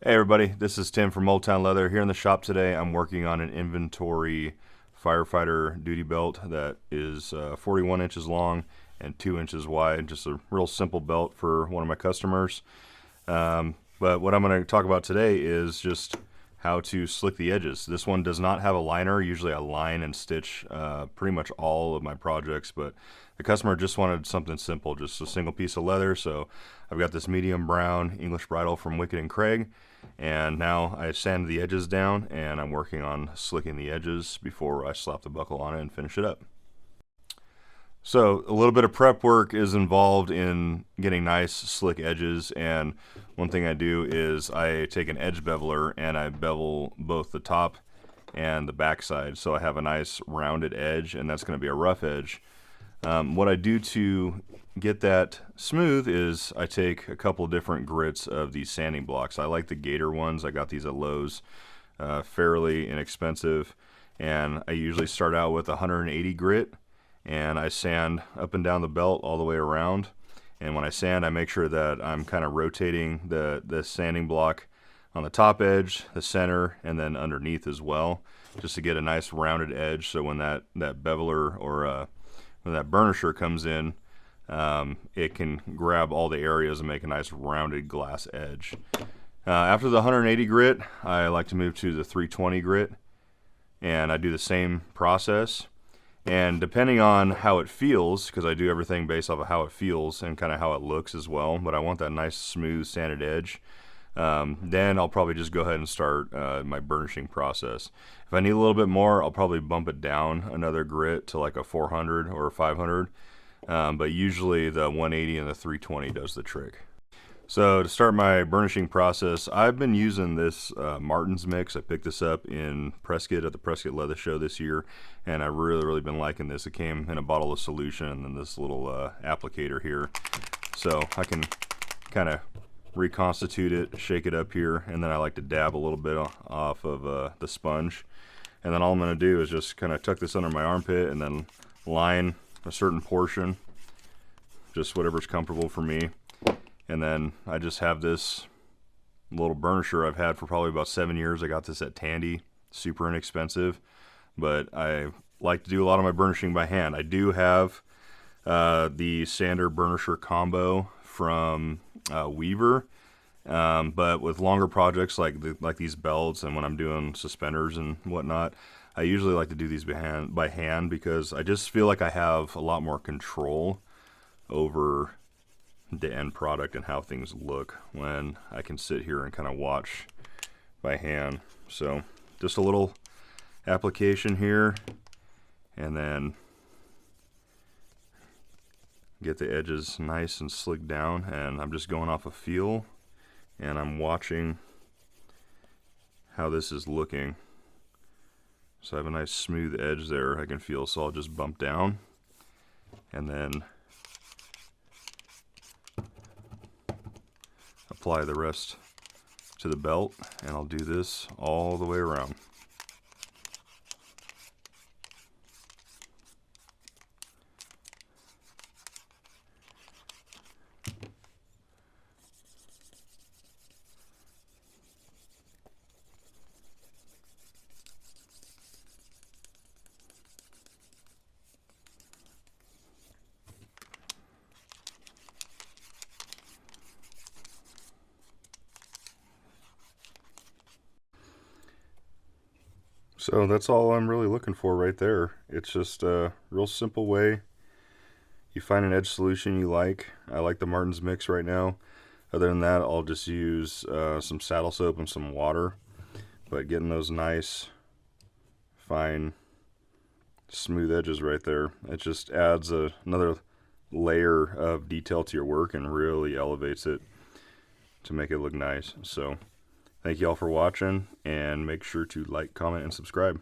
Hey everybody, this is Tim from Old Town Leather. Here in the shop today, I'm working on an inventory firefighter duty belt that is 41 inches long and 2 inches wide. Just a real simple belt for one of my customers. But what I'm going to talk about today is just how to slick the edges. This one does not have a liner. Usually I line and stitch pretty much all of my projects, but the customer just wanted something simple, just a single piece of leather. So I've got this medium brown English bridle from Wickett Craig, and now I sanded the edges down and I'm working on slicking the edges before I slap the buckle on it and finish it up. So a little bit of prep work is involved in getting nice slick edges, and one thing I do is I take an edge beveler and I bevel both the top and the back side, so I have a nice rounded edge, and that's going to be a rough edge. What I do to get that smooth is I take a couple different grits of these sanding blocks. I like the Gator ones. I got these at Lowe's, fairly inexpensive, and I usually start out with 180 grit, and I sand up and down the belt all the way around. And when I sand, I make sure that I'm kind of rotating the sanding block on the top edge, the center, and then underneath as well, just to get a nice rounded edge. So when that beveler or when that burnisher comes in, it can grab all the areas and make a nice rounded glass edge. After the 180 grit, I like to move to the 320 grit, and I do the same process. And depending on how it feels, because I do everything based off of how it feels and kind of how it looks as well, but I want that nice smooth sanded edge, then I'll probably just go ahead and start my burnishing process. If I need a little bit more, I'll probably bump it down another grit to like a 400 or a 500, but usually the 180 and the 320 does the trick. So to start my burnishing process, I've been using this Martin's mix. I picked this up in Prescott at the Prescott Leather Show this year, and I've really been liking this. It came in a bottle of solution and then this little applicator here. So I can kind of reconstitute it, shake it up here, and then I like to dab a little bit off of the sponge. And then all I'm going to do is just kind of tuck this under my armpit and then line a certain portion, just whatever's comfortable for me. And then I just have this little burnisher I've had for probably about 7 years. I got this at Tandy, super inexpensive, but I like to do a lot of my burnishing by hand. I do have the sander burnisher combo from Weaver, but with longer projects like these belts and when I'm doing suspenders and whatnot, I usually like to do these by hand because I just feel like I have a lot more control over the end product and how things look when I can sit here and kind of watch by hand. So just a little application here, and then get the edges nice and slick down, and I'm just going off a feel and I'm watching how this is looking. So I have a nice smooth edge there I can feel, so I'll just bump down and then apply the rest to the belt, and I'll do this all the way around. So that's all I'm really looking for right there. It's just a real simple way. You find an edge solution you like. I like the Martin's mix right now. Other than that, I'll just use some saddle soap and some water. But getting those nice, fine, smooth edges right there, it just adds another layer of detail to your work and really elevates it to make it look nice. So thank you all for watching, and make sure to like, comment, and subscribe.